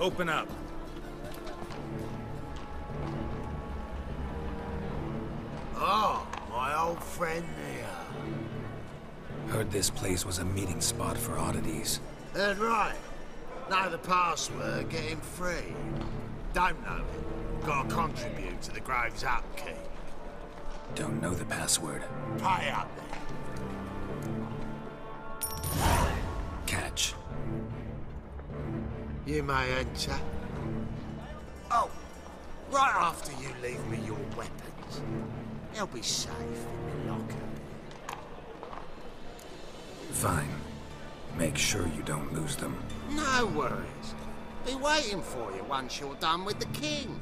Open up. Oh, my old friend there. Heard this place was a meeting spot for oddities. Heard right. Know the password, get him free. Don't know it. Gotta contribute to the Grove's upkeep. Don't know the password. Pay up there. Catch. You may enter. Oh, right after you leave me your weapons. They'll be safe in the locker. Fine. Make sure you don't lose them. No worries. Be waiting for you once you're done with the king.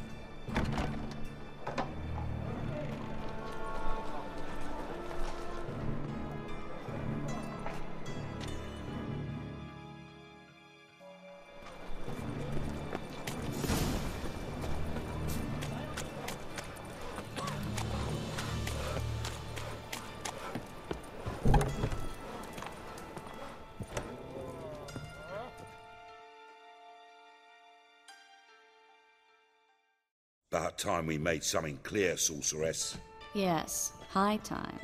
About time we made something clear, sorceress. Yes, high time.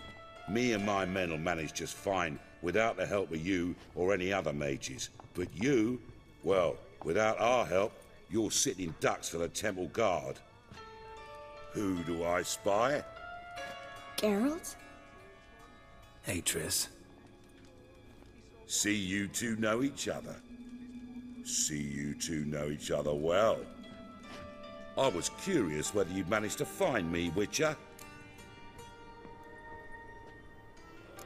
Me and my men will manage just fine without the help of you or any other mages. But you, well, without our help, you're sitting ducks for the temple guard. Who do I spy? Geralt? Hey, Triss. See you two know each other. See you two know each other well. I was curious whether you'd managed to find me, Witcher.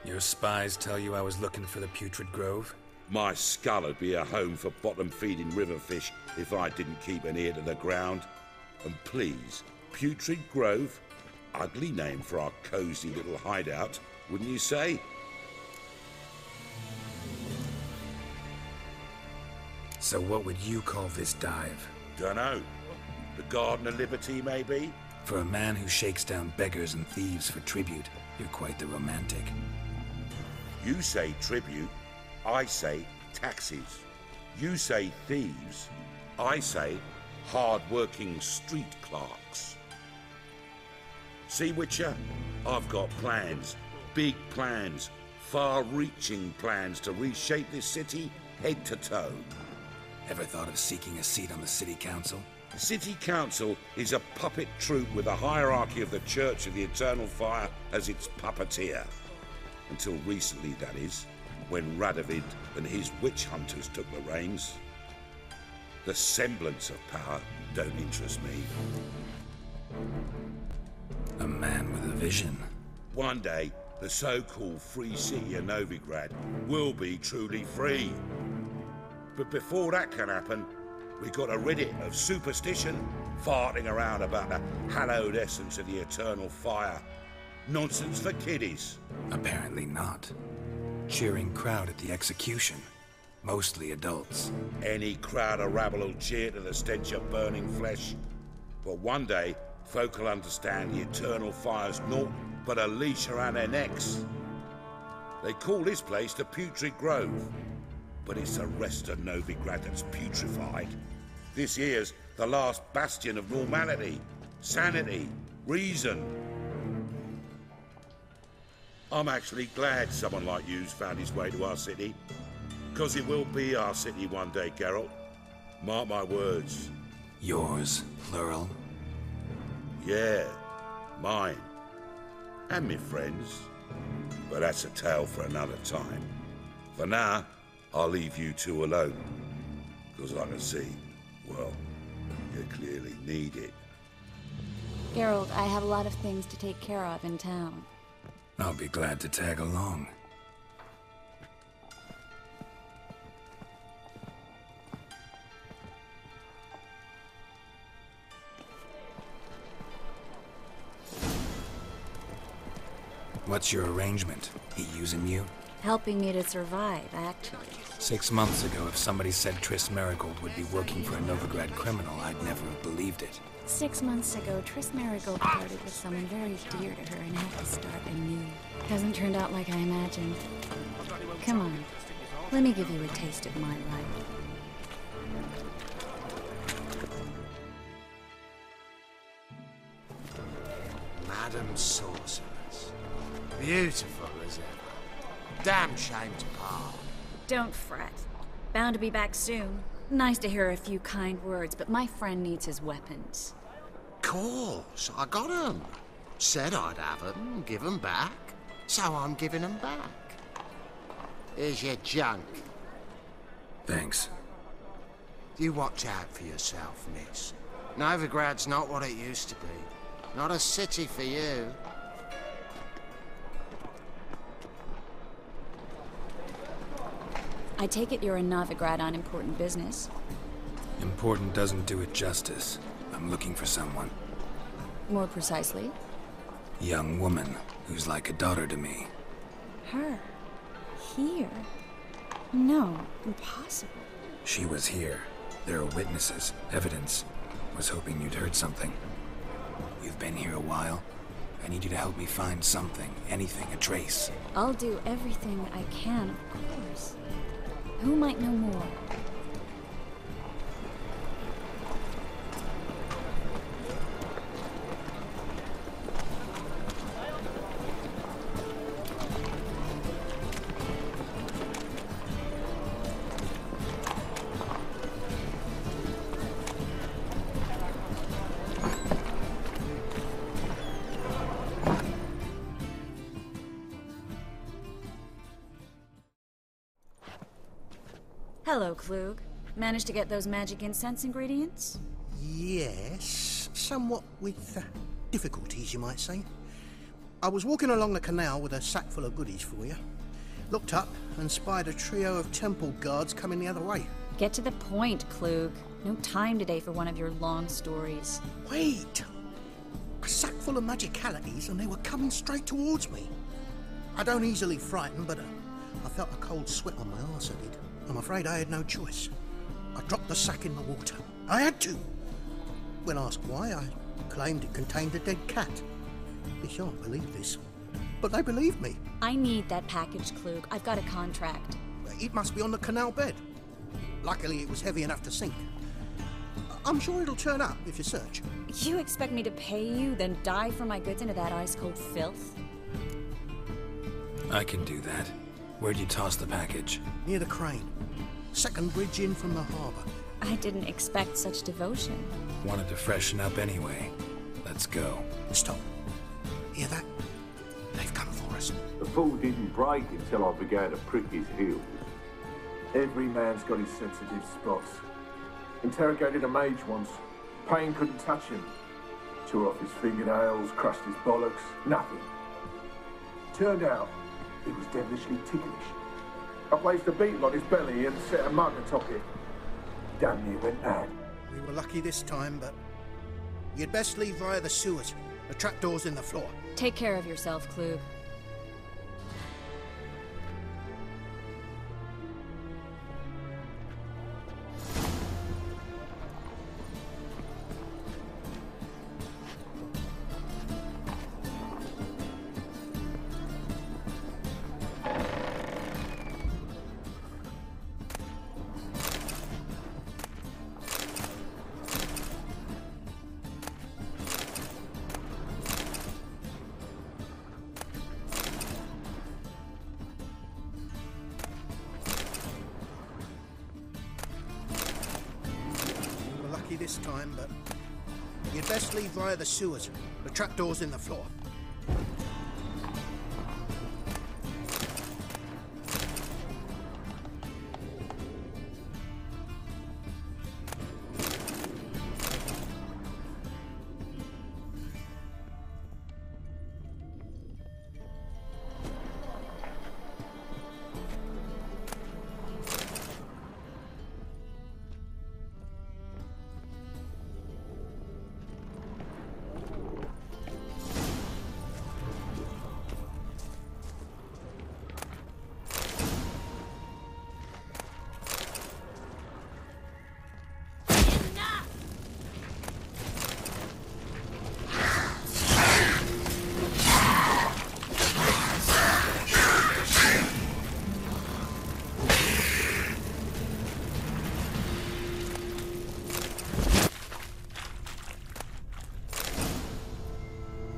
Your spies tell you I was looking for the Putrid Grove? My skull would be a home for bottom-feeding river fish if I didn't keep an ear to the ground. And please, Putrid Grove? Ugly name for our cosy little hideout, wouldn't you say? So what would you call this dive? Dunno. The Garden of Liberty, maybe? For a man who shakes down beggars and thieves for tribute, you're quite the romantic. You say tribute, I say taxes. You say thieves, I say hard-working street clerks. See, Witcher? I've got plans, big plans, far-reaching plans to reshape this city head to toe. Ever thought of seeking a seat on the city council? City Council is a puppet troupe with a hierarchy of the Church of the Eternal Fire as its puppeteer. Until recently, that is, when Radovid and his witch hunters took the reins. The semblance of power don't interest me. A man with a vision. One day, the so-called free city of Novigrad will be truly free. But before that can happen, we got a rid of superstition, farting around about the hallowed essence of the eternal fire. Nonsense for kiddies. Apparently not. Cheering crowd at the execution. Mostly adults. Any crowd of rabble will cheer to the stench of burning flesh. But one day, folk will understand the eternal fire's naught but a leash around their necks. They call this place the Putrid Grove. But it's the rest of Novigrad that's putrefied. This here's the last bastion of normality, sanity, reason. I'm actually glad someone like you's found his way to our city. Because it will be our city one day, Geralt. Mark my words. Yours, plural. Yeah, mine. And me friends. But that's a tale for another time. For now, I'll leave you two alone. Because I can see, well, you clearly need it. Geralt, I have a lot of things to take care of in town. I'll be glad to tag along. What's your arrangement? He using you? Helping me to survive, actually. 6 months ago, if somebody said Triss Merigold would be working for a Novigrad criminal, I'd never have believed it. 6 months ago, Triss Merigold parted with someone very dear to her and had to start anew. Hasn't turned out like I imagined. Come on, let me give you a taste of my life. Madam Sorceress. Beautiful as ever. Damn shame to part. Don't fret. Bound to be back soon. Nice to hear a few kind words, but my friend needs his weapons. Course, I got 'em. Said I'd have 'em, give 'em back. So I'm giving 'em back. Here's your junk. Thanks. You watch out for yourself, miss. Novigrad's not what it used to be. Not a city for you. I take it you're in Novigrad on important business. Important doesn't do it justice. I'm looking for someone. More precisely? Young woman who's like a daughter to me. Her? Here? No, impossible. She was here. There are witnesses, evidence. Was hoping you'd heard something. You've been here a while. I need you to help me find something, anything, a trace. I'll do everything I can, of course. Who might know more? Hello, Klug. Managed to get those magic incense ingredients? Yes, somewhat with difficulties, you might say. I was walking along the canal with a sack full of goodies for you. Looked up and spied a trio of temple guards coming the other way. Get to the point, Klug. No time today for one of your long stories. Wait! A sack full of magicalities and they were coming straight towards me. I don't easily frighten, but I felt a cold sweat on my arse, I did. I'm afraid I had no choice. I dropped the sack in the water. I had to. When asked why, I claimed it contained a dead cat. You shan't believe this, but they believed me. I need that package, Klug. I've got a contract. It must be on the canal bed. Luckily, it was heavy enough to sink. I'm sure it'll turn up if you search. You expect me to pay you, then dive for my goods into that ice-cold filth? I can do that. Where'd you toss the package? Near the crane. Second bridge in from the harbour. I didn't expect such devotion. Wanted to freshen up anyway. Let's go. Stop. Hear that? They've come for us. The fall didn't break until I began to prick his heels. Every man's got his sensitive spots. Interrogated a mage once. Pain couldn't touch him. Tore off his fingernails, crushed his bollocks, nothing. Turned out, he was devilishly ticklish. I placed a beetle on his belly and set a mug atop it. Damn near went mad. We were lucky this time, but you'd best leave via the sewers. The trapdoor's in the floor. Take care of yourself, Klug. This time, but you'd best leave via the sewers. The trapdoor's in the floor.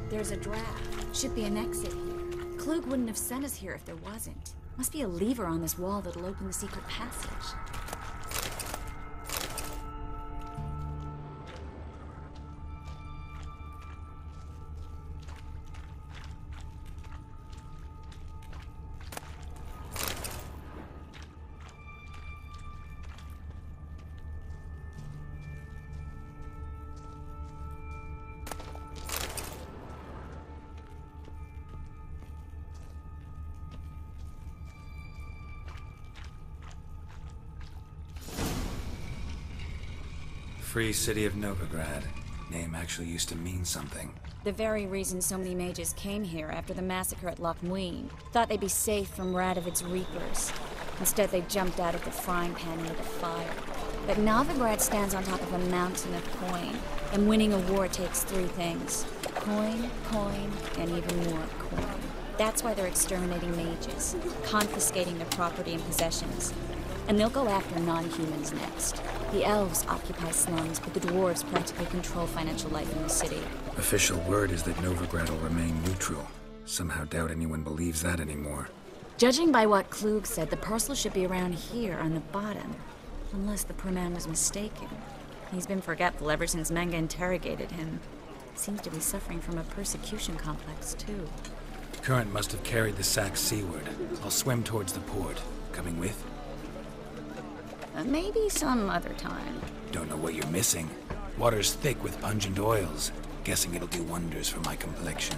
There's a draft. Should be an exit here. Klug wouldn't have sent us here if there wasn't. Must be a lever on this wall that'll open the secret passage. Free City of Novigrad. Name actually used to mean something. The very reason so many mages came here after the massacre at Loch Muin. Thought they'd be safe from Radovic's reapers. Instead, they jumped out of the frying pan into the fire. But Novigrad stands on top of a mountain of coin, and winning a war takes three things. Coin, coin, and even more coin. That's why they're exterminating mages, confiscating their property and possessions. And they'll go after non-humans next. The elves occupy slums, but the dwarves practically control financial life in the city. Official word is that Novigrad will remain neutral. Somehow doubt anyone believes that anymore. Judging by what Klug said, the parcel should be around here on the bottom. Unless the poor man was mistaken. He's been forgetful ever since Manga interrogated him. Seems to be suffering from a persecution complex, too. Current must have carried the sack seaward. I'll swim towards the port. Coming with? Maybe some other time. Don't know what you're missing. Water's thick with pungent oils. Guessing it'll do wonders for my complexion.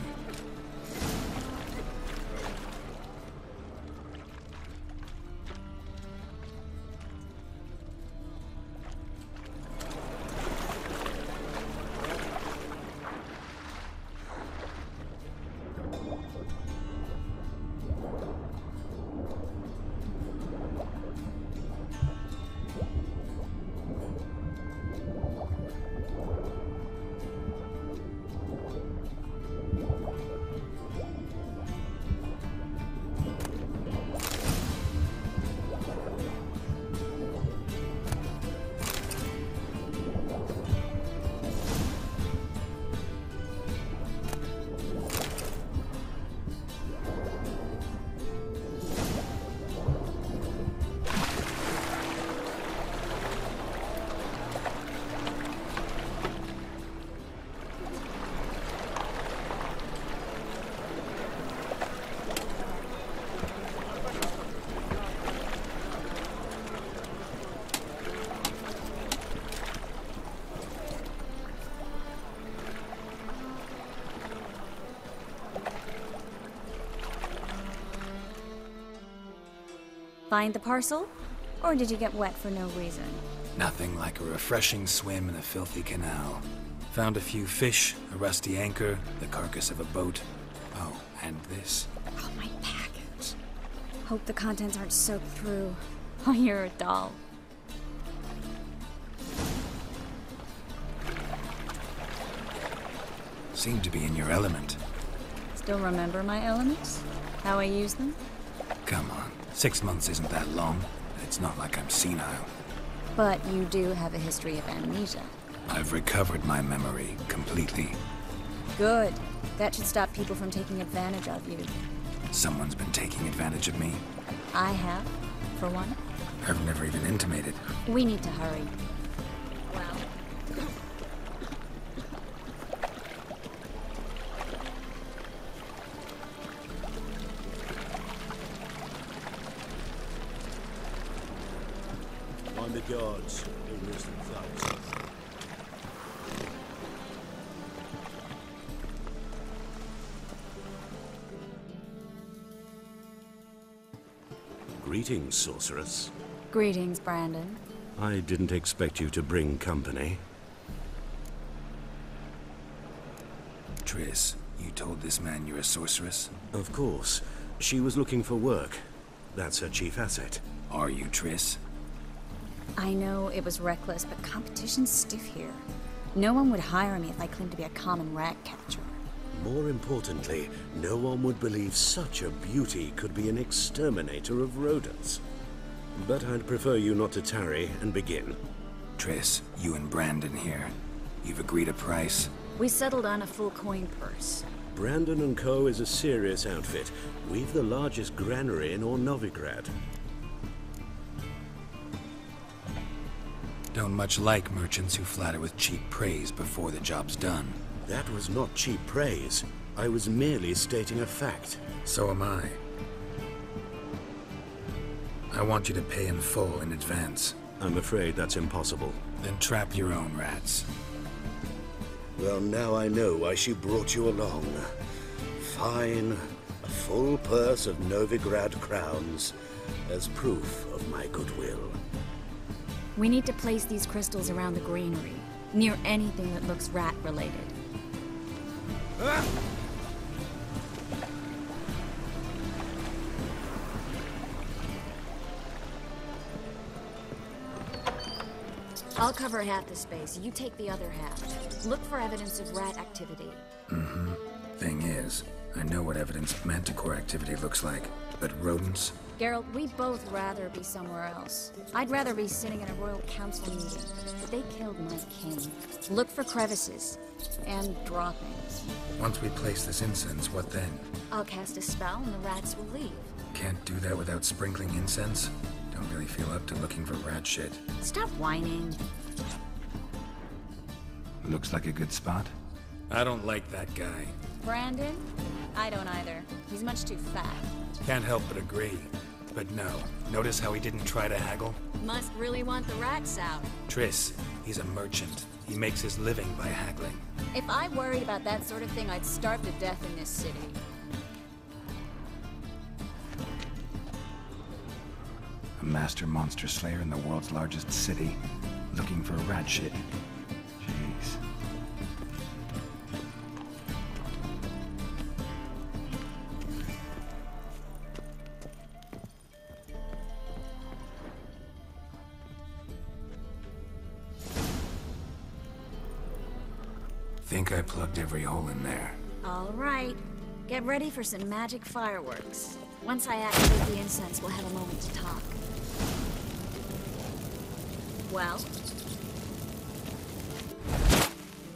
Find the parcel? Or did you get wet for no reason? Nothing like a refreshing swim in a filthy canal. Found a few fish, a rusty anchor, the carcass of a boat. Oh, and this. Oh, my package. Hope the contents aren't soaked through. Oh, you're a doll. Seem to be in your element. Still remember my elements? How I use them? Come on, 6 months isn't that long. It's not like I'm senile. But you do have a history of amnesia. I've recovered my memory completely. Good. That should stop people from taking advantage of you. Someone's been taking advantage of me. I have, for one. I've never even intimated. We need to hurry. Well. Mind the guards. Who risk them thugs. Greetings, sorceress. Greetings, Brandon. I didn't expect you to bring company. Triss, you told this man you're a sorceress? Of course. She was looking for work. That's her chief asset. Are you, Triss? I know it was reckless, but competition's stiff here. No one would hire me if I claimed to be a common rat catcher. More importantly, no one would believe such a beauty could be an exterminator of rodents. But I'd prefer you not to tarry and begin. Triss, you and Brandon here. You've agreed a price? We settled on a full coin purse. Brandon & Co. is a serious outfit. We've the largest granary in all Novigrad. Don't much like merchants who flatter with cheap praise before the job's done. That was not cheap praise. I was merely stating a fact. So am I. I want you to pay in full in advance. I'm afraid that's impossible. Then trap your own rats. Well, now I know why she brought you along. Fine. A full purse of Novigrad crowns as proof of my goodwill. We need to place these crystals around the granary, near anything that looks rat-related. I'll cover half the space, you take the other half. Look for evidence of rat activity. Mm-hmm. Thing is, I know what evidence manticore activity looks like, but rodents? Geralt, we'd both rather be somewhere else. I'd rather be sitting in a royal council meeting, but they killed my king. Look for crevices and droppings. Once we place this incense, what then? I'll cast a spell and the rats will leave. Can't do that without sprinkling incense? Don't really feel up to looking for rat shit. Stop whining. Looks like a good spot. I don't like that guy. Brandon? I don't either. He's much too fat. Can't help but agree. But no, notice how he didn't try to haggle? Must really want the rats out. Triss, he's a merchant. He makes his living by haggling. If I worried about that sort of thing, I'd starve to death in this city. A master monster slayer in the world's largest city, looking for rat shit. Jeez. Think I plugged every hole in there. All right. Get ready for some magic fireworks. Once I activate the incense, we'll have a moment to talk. Well?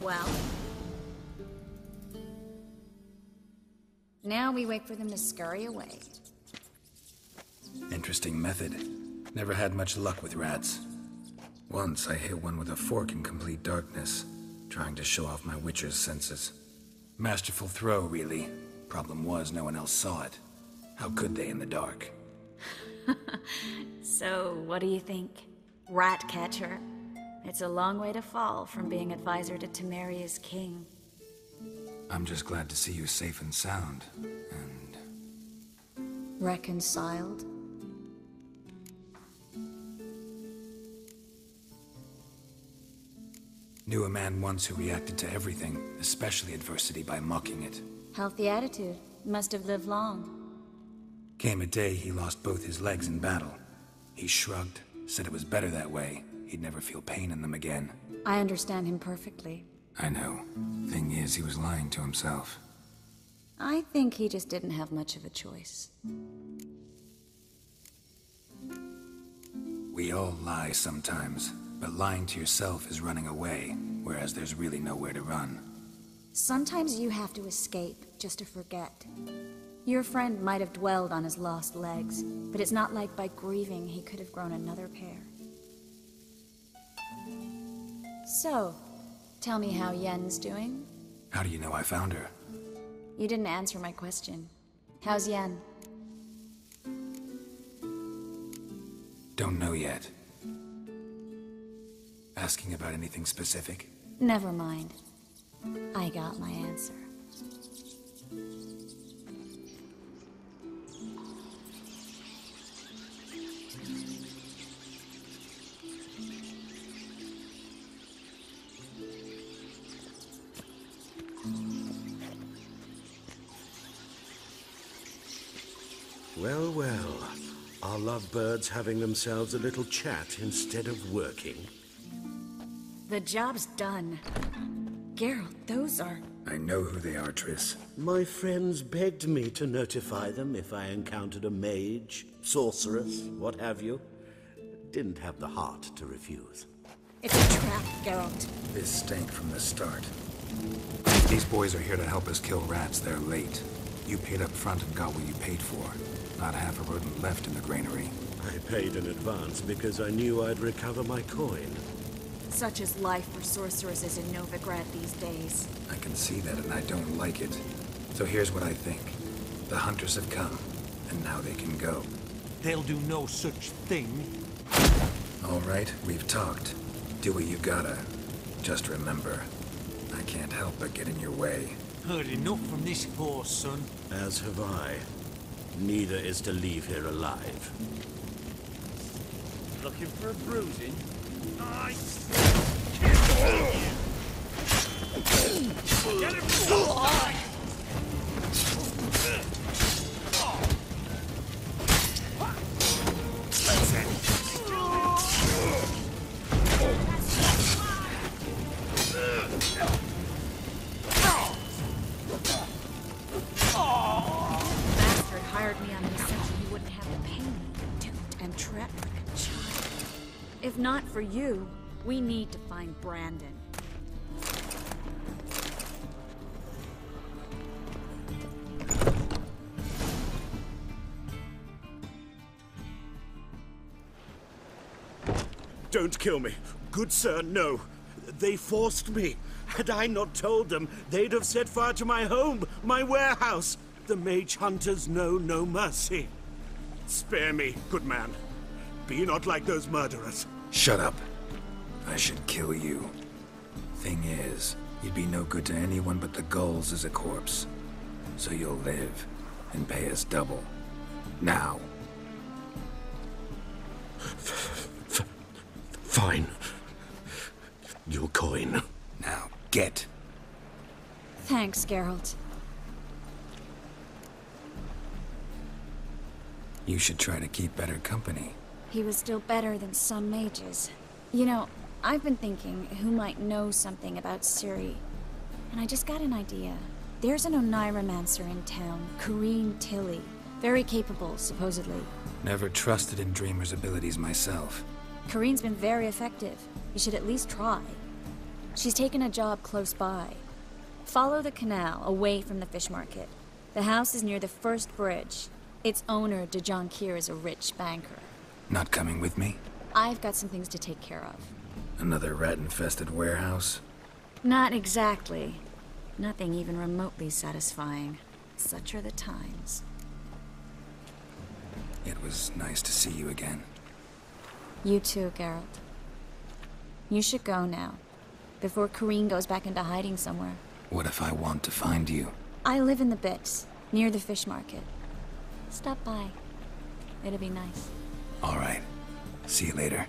Well? Now we wait for them to scurry away. Interesting method. Never had much luck with rats. Once I hit one with a fork in complete darkness, trying to show off my witcher's senses. Masterful throw, really. Problem was, no one else saw it. How could they in the dark? So, what do you think? Rat catcher? It's a long way to fall from being advisor to Temeria's king. I'm just glad to see you safe and sound, and... Reconciled? Knew a man once who reacted to everything, especially adversity, by mocking it. Healthy attitude. Must have lived long. Came a day he lost both his legs in battle. He shrugged, said it was better that way. He'd never feel pain in them again. I understand him perfectly. I know. Thing is, he was lying to himself. I think he just didn't have much of a choice. We all lie sometimes, but lying to yourself is running away, whereas there's really nowhere to run. Sometimes you have to escape, just to forget. Your friend might have dwelled on his lost legs, but it's not like by grieving he could have grown another pair. So, tell me how Yen's doing? How do you know I found her? You didn't answer my question. How's Yen? Don't know yet. Asking about anything specific? Never mind. I got my answer. Well, well. Are lovebirds having themselves a little chat instead of working? The job's done. Geralt, those are... I know who they are, Triss. My friends begged me to notify them if I encountered a mage, sorceress, what have you. Didn't have the heart to refuse. It's a trap, Geralt. This stank from the start. These boys are here to help us kill rats. They're late. You paid up front and got what you paid for. Not half a rodent left in the granary. I paid in advance because I knew I'd recover my coin. Such is life for sorceresses in Novigrad these days. I can see that and I don't like it. So here's what I think. The hunters have come, and now they can go. They'll do no such thing. All right, we've talked. Do what you gotta. Just remember, I can't help but get in your way. Heard enough from this horse, son. As have I. Neither is to leave here alive. Looking for a bruising? Get him! Bastard hired me on the assumption he wouldn't have to pay me. Duped and trapped like a child. If not for you, we need to find Brandon. Don't kill me. Good sir, no. They forced me. Had I not told them, they'd have set fire to my home, my warehouse. The mage hunters know no mercy. Spare me, good man. Be not like those murderers. Shut up. I should kill you. Thing is, you'd be no good to anyone but the gulls as a corpse. So you'll live and pay us double. Now. Fine. Your coin. Now, get. Thanks, Geralt. You should try to keep better company. He was still better than some mages. You know, I've been thinking who might know something about Ciri. And I just got an idea. There's an Oneiromancer in town, Corrine Tilly. Very capable, supposedly. Never trusted in Dreamer's abilities myself. Corrine's been very effective. You should at least try. She's taken a job close by. Follow the canal, away from the fish market. The house is near the first bridge. Its owner, de Jonquier, is a rich banker. Not coming with me? I've got some things to take care of. Another rat-infested warehouse? Not exactly. Nothing even remotely satisfying. Such are the times. It was nice to see you again. You too, Geralt. You should go now, before Corrine goes back into hiding somewhere. What if I want to find you? I live in the Bix, near the fish market. Stop by. It'll be nice. All right. See you later.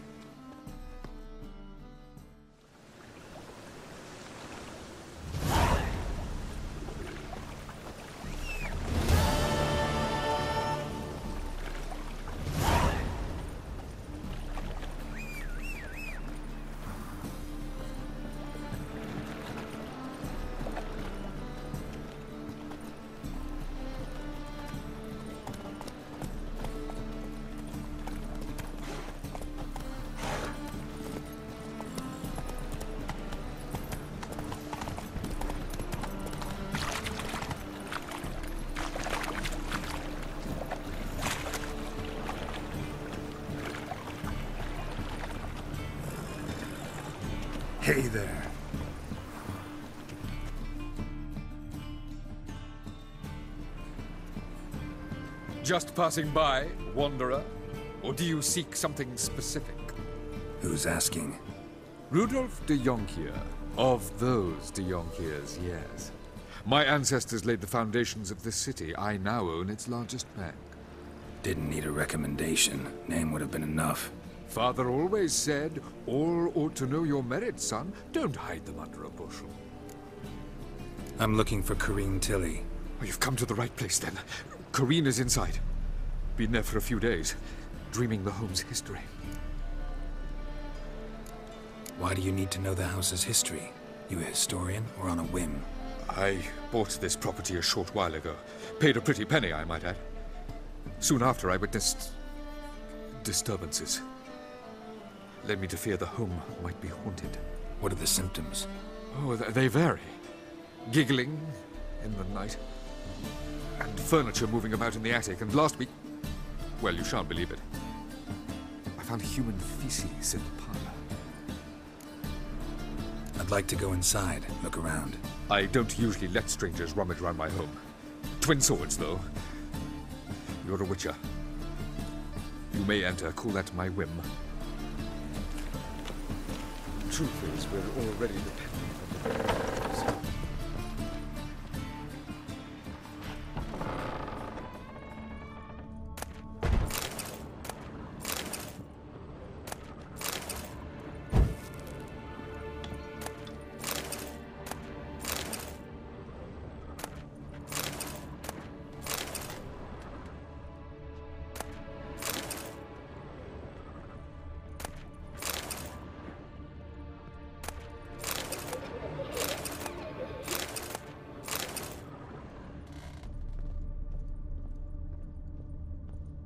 Hey there. Just passing by, wanderer? Or do you seek something specific? Who's asking? Rudolf de Jonquier. Of those de Jonquiers, yes. My ancestors laid the foundations of this city. I now own its largest bank. Didn't need a recommendation. Name would have been enough. Father always said, all ought to know your merits, son. Don't hide them under a bushel. I'm looking for Corrine Tilly. Oh, you've come to the right place, then. Corrine is inside. Been there for a few days, dreaming the home's history. Why do you need to know the house's history? You a historian or on a whim? I bought this property a short while ago. Paid a pretty penny, I might add. Soon after, I witnessed disturbances. Led me to fear the home might be haunted. What are the symptoms? Oh, they vary. giggling in the night, and furniture moving about in the attic, and last week... Well, you shan't believe it. I found human feces in the parlor. I'd like to go inside, look around. I don't usually let strangers rummage around my home. Twin swords, though. You're a witcher. You may enter, cool at my whim. Truth is, we're already dependent on the Beggars.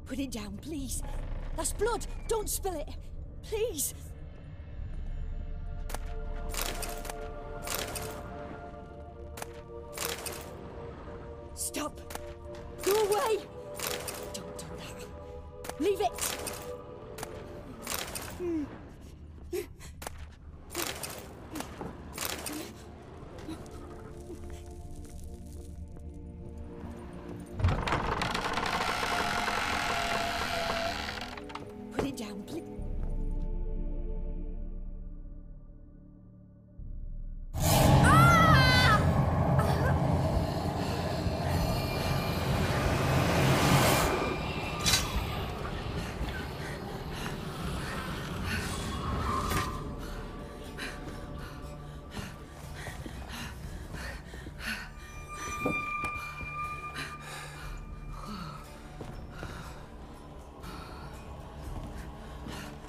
Put it down, please. That's blood. Don't spill it. Please. Stop. Go away. Don't do that. Leave it. Put it down, please.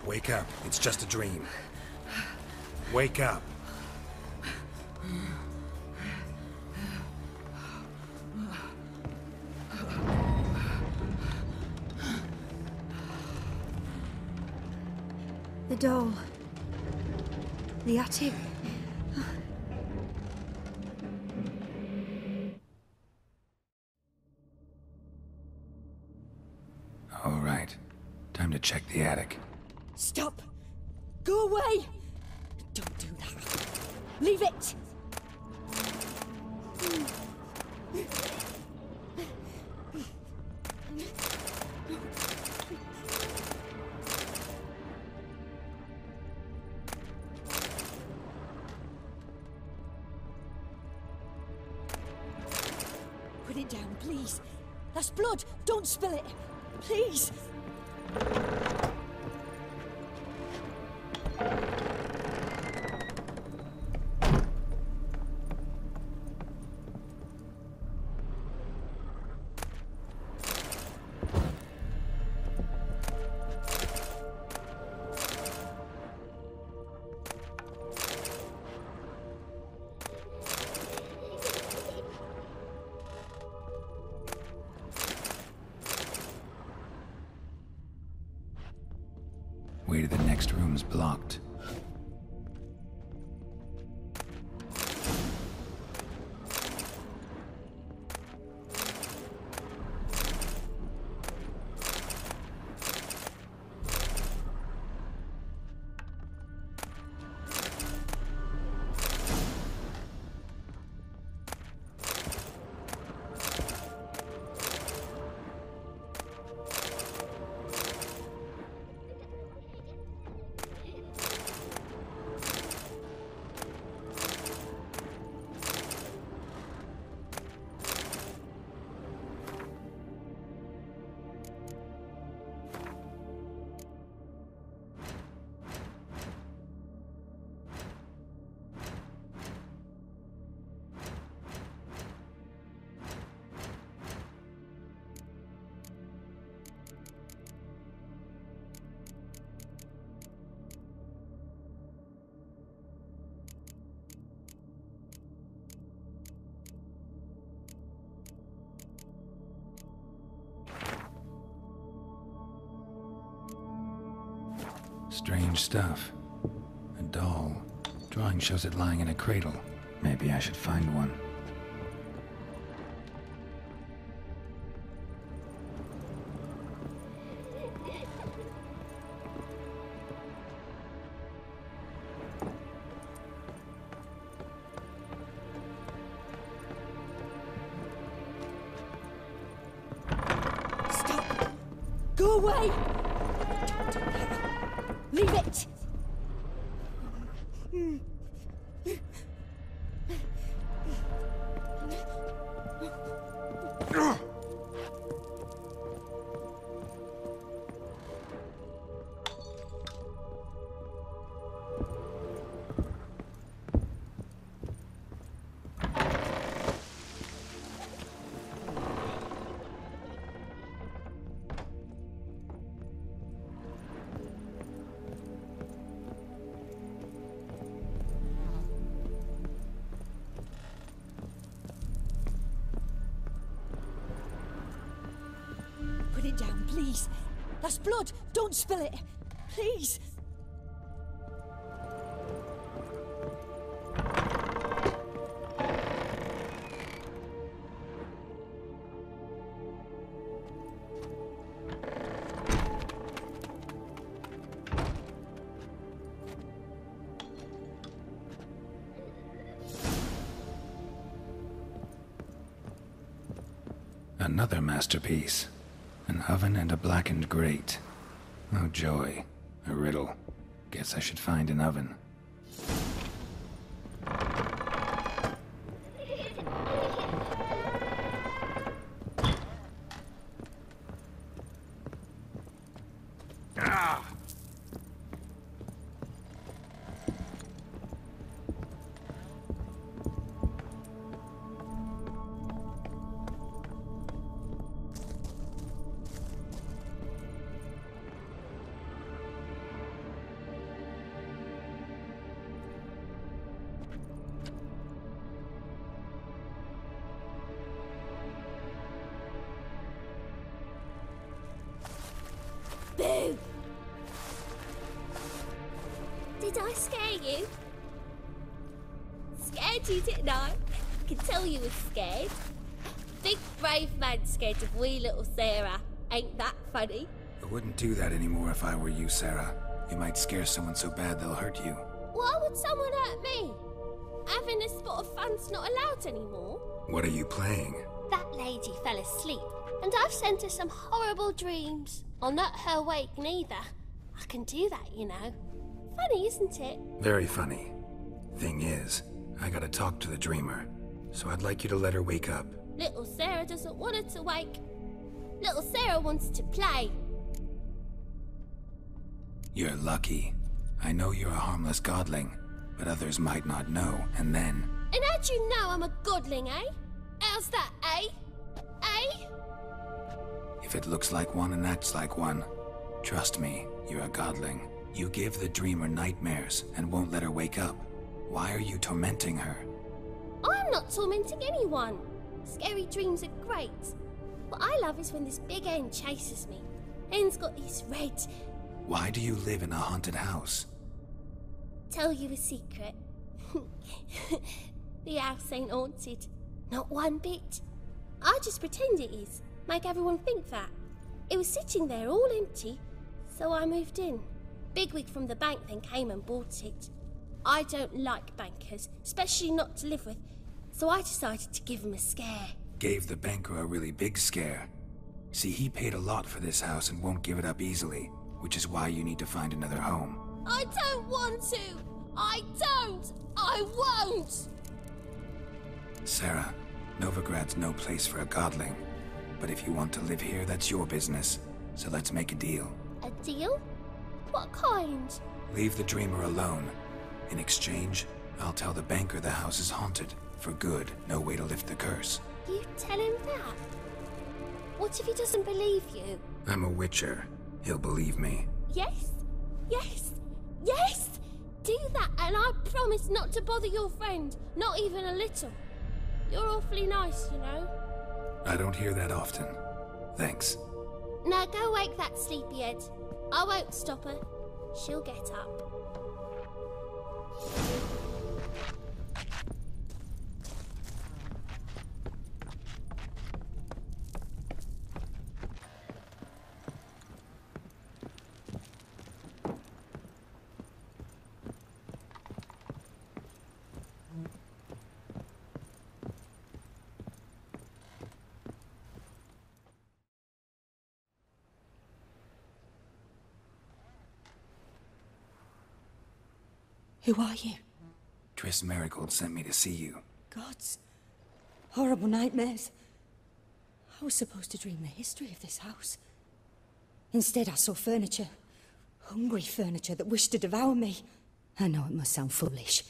Wake up. It's just a dream. Wake up. The doll. The attic. All right. Time to check the attic. Stop! Go away! Don't do that. Leave it! Put it down, please. That's blood. Don't spill it. Please. Way to the next room's blocked. Strange stuff. A doll. Drawing shows it lying in a cradle. Maybe I should find one. away! Leave it! Put it down, please. That's blood. Don't spill it. Please. Another masterpiece. An oven and a blackened grate. Oh joy. A riddle. Guess I should find an oven. Boo! Did I scare you? Scared you, didn't I? I can tell you was scared. Big brave man scared of wee little Sarah. Ain't that funny? I wouldn't do that anymore if I were you, Sarah. You might scare someone so bad they'll hurt you. Why would someone hurt me? Having a spot of fun's not allowed anymore. What are you playing? That lady fell asleep, and I've sent her some horrible dreams. I'll not her wake neither. I can do that, you know. Funny, isn't it? Very funny. Thing is, I gotta talk to the dreamer, so I'd like you to let her wake up. Little Sarah doesn't want her to wake. Little Sarah wants to play. You're lucky. I know you're a harmless godling, but others might not know, and then... And how'd you know I'm a godling, eh? How's that, eh? Eh? If it looks like one and acts like one, trust me, you're a godling. You give the dreamer nightmares and won't let her wake up. Why are you tormenting her? I'm not tormenting anyone. Scary dreams are great. What I love is when this big hen chases me. Hen's got these red... Why do you live in a haunted house? Tell you a secret. The house ain't haunted. Not one bit. I just pretend it is. Make everyone think that. It was sitting there all empty, so I moved in. Bigwig from the bank then came and bought it. I don't like bankers, especially not to live with, so I decided to give him a scare. Gave the banker a really big scare. See, he paid a lot for this house and won't give it up easily, which is why you need to find another home. I don't want to! I don't! I won't! Sarah, Novigrad's no place for a godling. But if you want to live here, that's your business. So let's make a deal. A deal? What kind? Leave the dreamer alone. In exchange, I'll tell the banker the house is haunted. For good, no way to lift the curse. You tell him that? What if he doesn't believe you? I'm a witcher. He'll believe me. Yes? Yes? Yes! Do that and I promise not to bother your friend. Not even a little. You're awfully nice, you know. I don't hear that often. Thanks. Now go wake that sleepyhead. I won't stop her. She'll get up. Who are you? Triss Marigold sent me to see you. Gods. Horrible nightmares. I was supposed to dream the history of this house. Instead, I saw furniture. Hungry furniture that wished to devour me. I know it must sound foolish,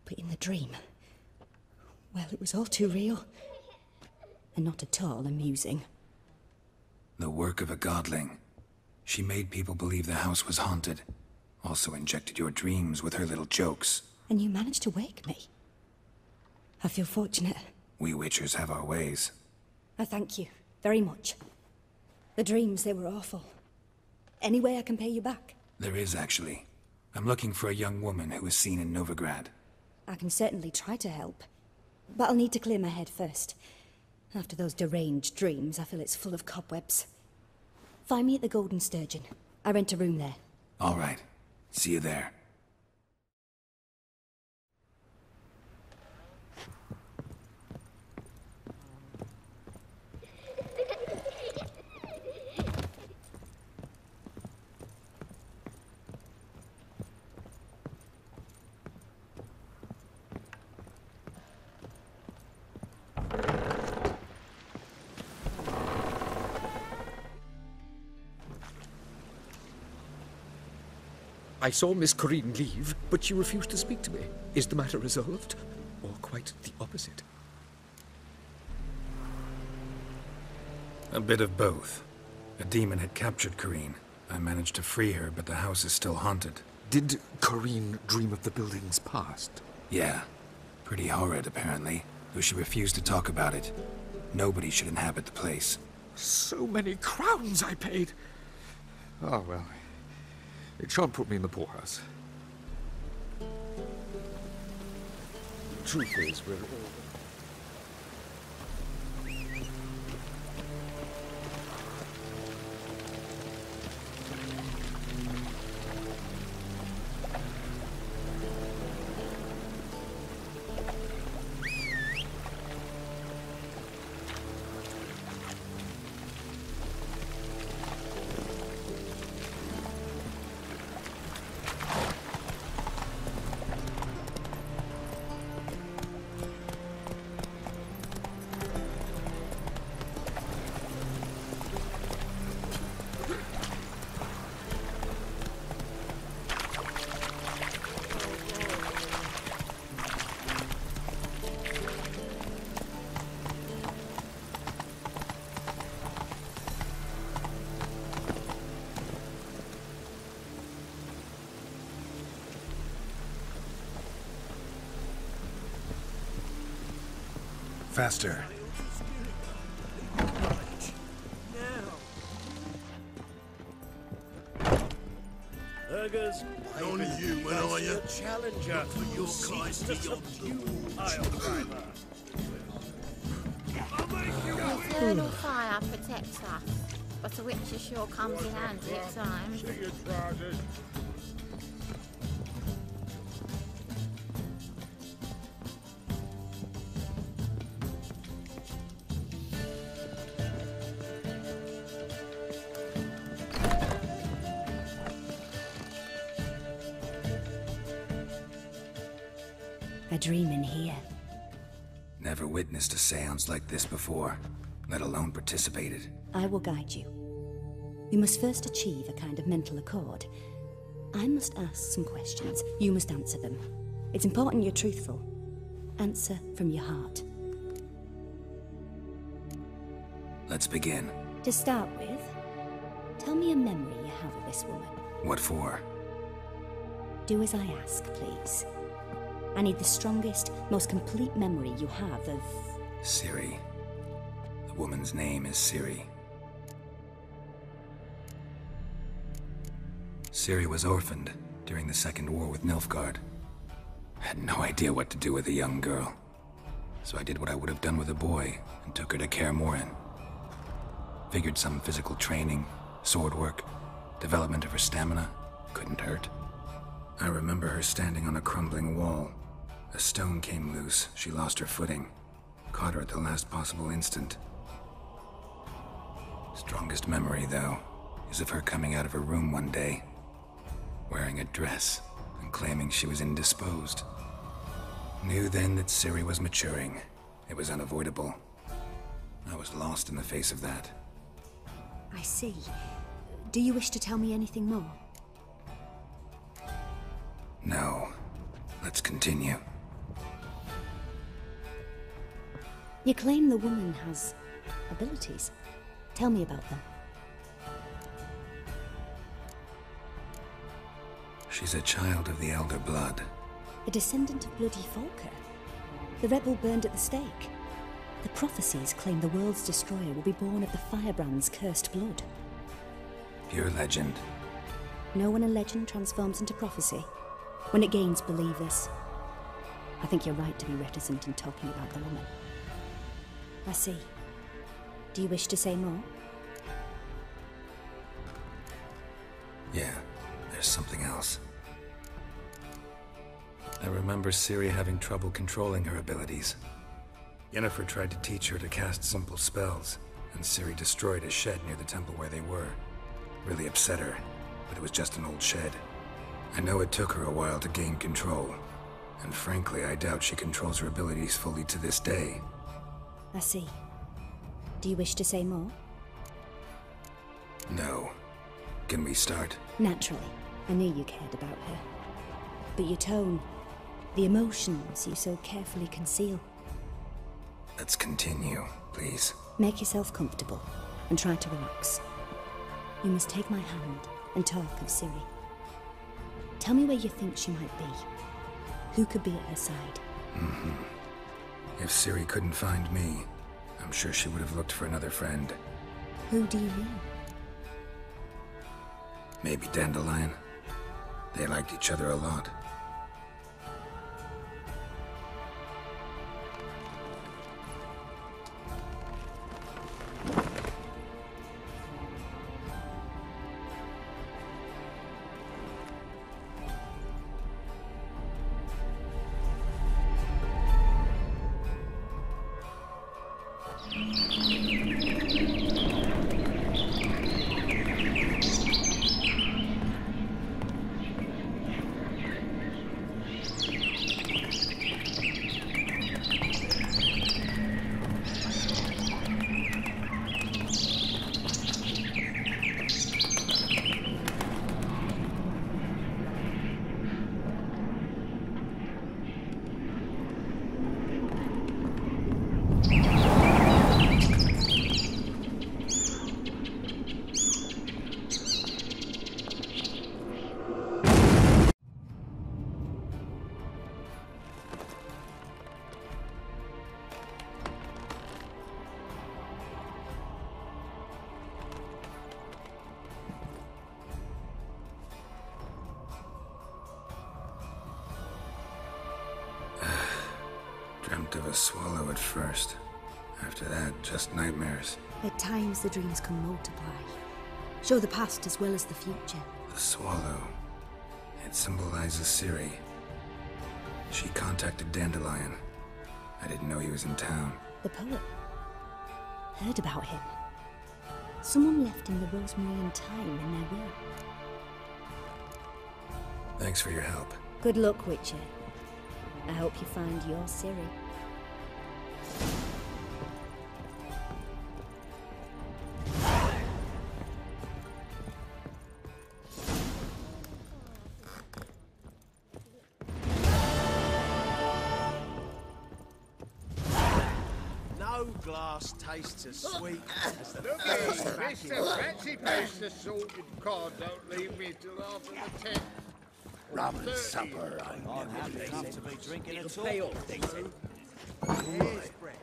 but in the dream, well, it was all too real. And not at all amusing. The work of a godling. She made people believe the house was haunted. Also injected your dreams with her little jokes. And you managed to wake me. I feel fortunate. We Witchers have our ways. I thank you very much. The dreams, they were awful. Any way I can pay you back? There is, actually. I'm looking for a young woman who was seen in Novigrad. I can certainly try to help. But I'll need to clear my head first. After those deranged dreams, I feel it's full of cobwebs. Find me at the Golden Sturgeon. I rent a room there. All right. See you there. I saw Miss Corinne leave, but she refused to speak to me. Is the matter resolved? Or quite the opposite? A bit of both. A demon had captured Corinne. I managed to free her, but the house is still haunted. Did Corinne dream of the building's past? Yeah. Pretty horrid, apparently, though she refused to talk about it. Nobody should inhabit the place. So many crowns I paid! Oh, well. It shan't put me in the poorhouse. Truth is, we're all... Faster. Beggars, only you when I am challenger for your kind to your new pile driver. Infernal fire protects us, but a witcher sure comes in handy at times. I dream in here. Never witnessed a seance like this before, let alone participated. I will guide you. We must first achieve a kind of mental accord. I must ask some questions. You must answer them. It's important you're truthful. Answer from your heart. Let's begin. To start with, tell me a memory you have of this woman. What for? Do as I ask, please. I need the strongest, most complete memory you have of... Ciri. The woman's name is Ciri. Ciri was orphaned during the Second War with Nilfgaard. Had no idea what to do with a young girl. So I did what I would have done with a boy and took her to Kaer Morhen. Figured some physical training, sword work, development of her stamina couldn't hurt. I remember her standing on a crumbling wall. A stone came loose, she lost her footing. Caught her at the last possible instant. Strongest memory, though, is of her coming out of her room one day, wearing a dress. and claiming she was indisposed. Knew then that Ciri was maturing. It was unavoidable. I was lost in the face of that. I see. Do you wish to tell me anything more? No. Let's continue. You claim the woman has abilities. Tell me about them. She's a child of the Elder Blood. A descendant of bloody Volker. The rebel burned at the stake. The prophecies claim the world's destroyer will be born of the Firebrand's cursed blood. Pure legend. Know when a legend transforms into prophecy? When it gains believers. I think you're right to be reticent in talking about the woman. I see. Do you wish to say more? Yeah, there's something else. I remember Ciri having trouble controlling her abilities. Yennefer tried to teach her to cast simple spells, and Ciri destroyed a shed near the temple where they were. Really upset her, but it was just an old shed. I know it took her a while to gain control, and frankly, I doubt she controls her abilities fully to this day. I see. Do you wish to say more? No. Can we start? Naturally. I knew you cared about her. But your tone, the emotions you so carefully conceal. Let's continue, please. Make yourself comfortable, and try to relax. You must take my hand and talk of Ciri. Tell me where you think she might be. Who could be at her side? If Ciri couldn't find me, I'm sure she would have looked for another friend. Who do you mean? Maybe Dandelion. They liked each other a lot. Dreamt of a swallow at first. After that, just nightmares. At times the dreams can multiply. Show the past as well as the future. The swallow. It symbolizes Ciri. She contacted Dandelion. I didn't know he was in town. The poet. Heard about him. Someone left him the rosemary and thyme in their will. Thanks for your help. Good luck, Witcher. I hope you find your Ciri. No glass tastes as sweet as the Look here, Mr. Fancy Face the salted cod. Don't leave me till after the 10th. rum and supper. I'm happy enough to be drinking at all. Here's bread.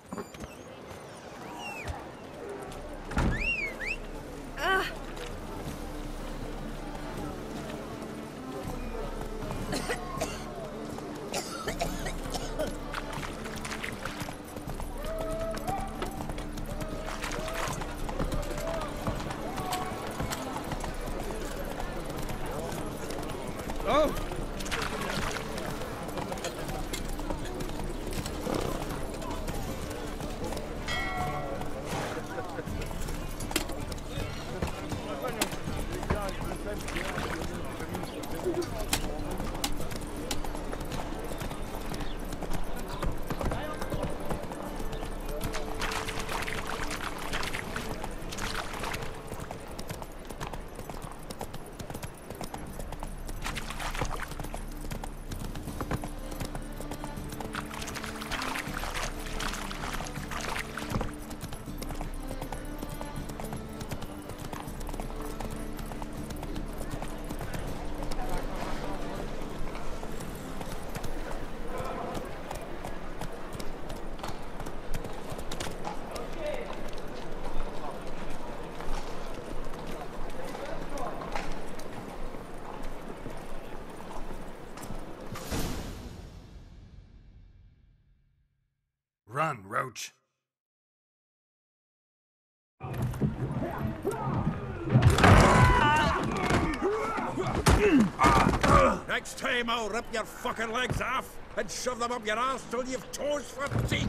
Oh! roach. Next time I'll rip your fucking legs off and shove them up your ass till you've toes for teeth.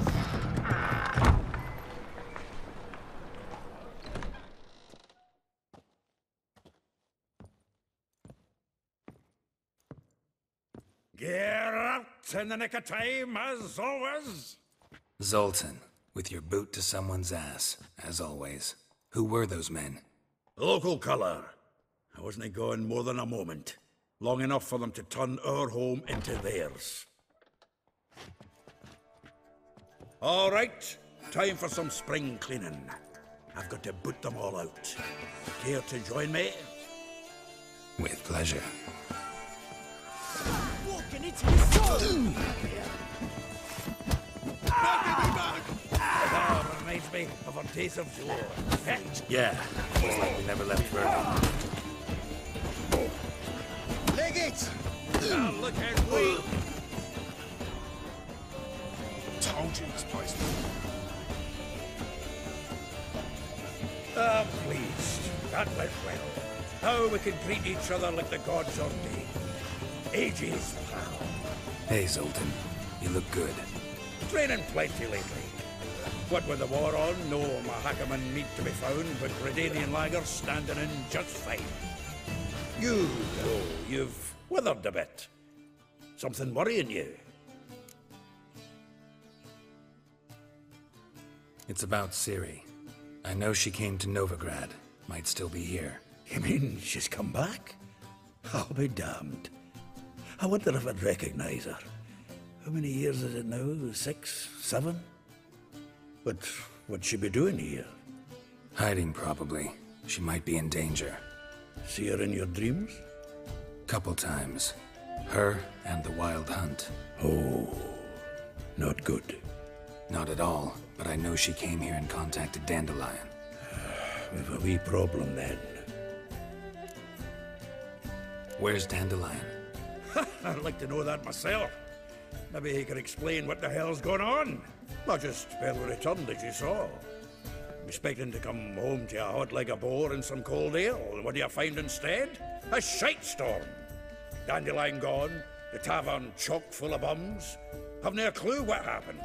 Get out in the nick of time, as always. Zoltan, with your boot to someone's ass, as always. Who were those men? Local colour. I wasn't gone more than a moment. Long enough for them to turn our home into theirs. All right, time for some spring cleaning. I've got to boot them all out. Care to join me? With pleasure. Walking into the soul! Ah, reminds me of our days of yore. Yeah, looks like we never left Berlin. Leg it! Now look at we. Told you this place. Ah, pleased. That went well. Now we can treat each other like the gods ordained. Ages, pal. Hey, Zoltan. You look good. Training plenty lately. What with the war on, no Mahakaman meat to be found, but Redanian lagers standing in just fine. You, though, you've withered a bit. Something worrying you? It's about Ciri. I know she came to Novigrad. Might still be here. You mean she's come back? I'll be damned. I wonder if I'd recognize her. How many years is it now? 6, 7? But what'd she be doing here? Hiding, probably. She might be in danger. See her in your dreams? Couple times. Her and the Wild Hunt. Oh, not good. Not at all, but I know she came here and contacted Dandelion. We've a wee problem then. Where's Dandelion? I'd like to know that myself. Maybe he could explain what the hell's going on. Not just barely returned, as you saw. I'm expecting to come home to a hot like a boar and some cold ale. And what do you find instead? A shite storm. Dandelion gone, the tavern chock full of bums. Haven't a clue what happened.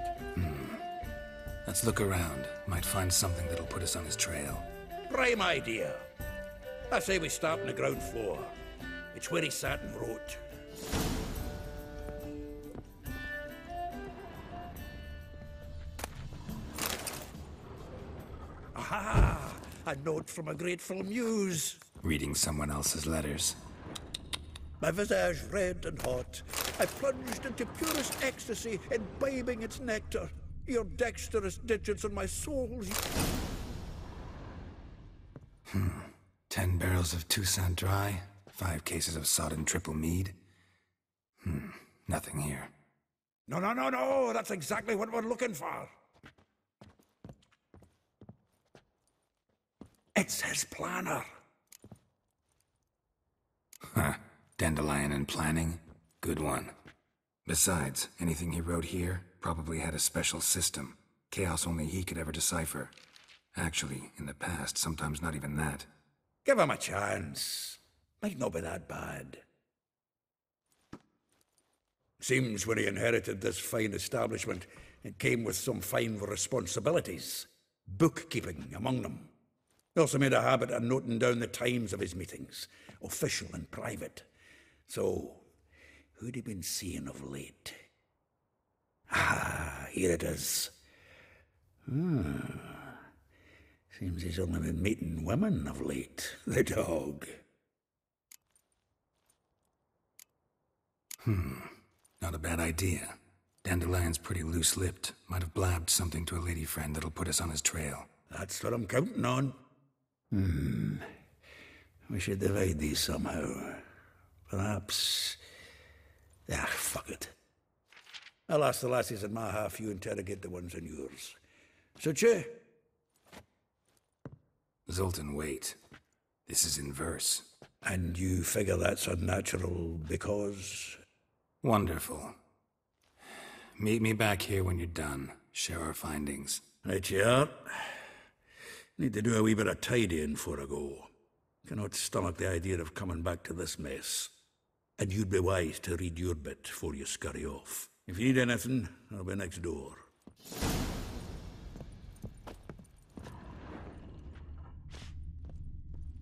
Let's look around. Might find something that'll put us on his trail. Prime idea. I say we start on the ground floor. It's where he sat and wrote. Aha! A note from a grateful muse. Reading someone else's letters. My visage red and hot, I plunged into purest ecstasy, imbibing its nectar. Your dexterous digits on my soul's... 10 barrels of Toussaint Dry, 5 cases of sodden triple mead. Nothing here. No, that's exactly what we're looking for. It's his planner. Huh. Dandelion and planning? Good one. Besides, anything he wrote here probably had a special system. Chaos only he could ever decipher. Actually, in the past, sometimes not even that. Give him a chance. Might not be that bad. Seems when he inherited this fine establishment, it came with some fine responsibilities. Bookkeeping among them. He also made a habit of noting down the times of his meetings, official and private. So, who'd he been seeing of late? Ah, here it is. Seems he's only been meeting women of late, the dog. Not a bad idea. Dandelion's pretty loose-lipped. Might have blabbed something to a lady friend that'll put us on his trail. That's what I'm counting on. We should divide these somehow. Perhaps... fuck it. I'll ask the lassies in my half, you interrogate the ones in yours. Suit you? Zoltan, wait. This is in verse. And you figure that's unnatural because... Wonderful. Meet me back here when you're done. share our findings. Right you are. Need to do a wee bit of tidying before I go. Cannot stomach the idea of coming back to this mess. And you'd be wise to read your bit before you scurry off. If you need anything, I'll be next door.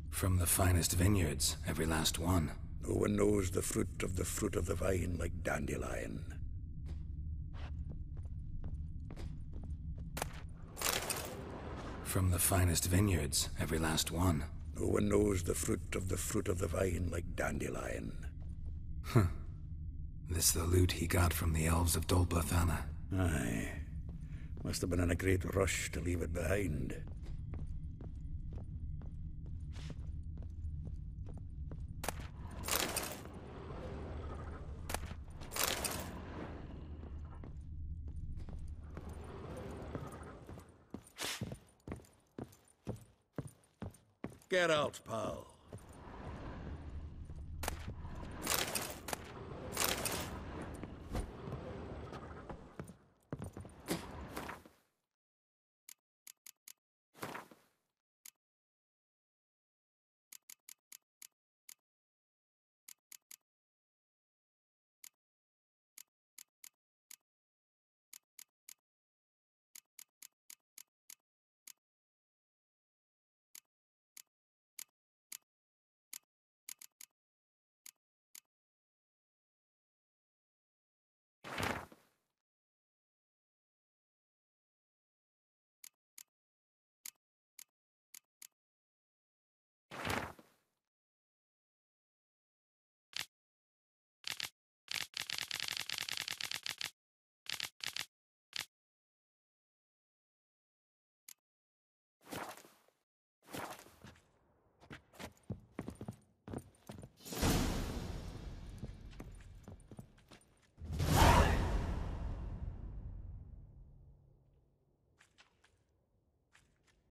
From the finest vineyards, every last one. No one knows the fruit of the vine like dandelion. From the finest vineyards, every last one. No one knows the fruit of the vine like dandelion. Huh. This the loot he got from the elves of Dol Blathanna. Aye. Must have been in a great rush to leave it behind. Get out, pal.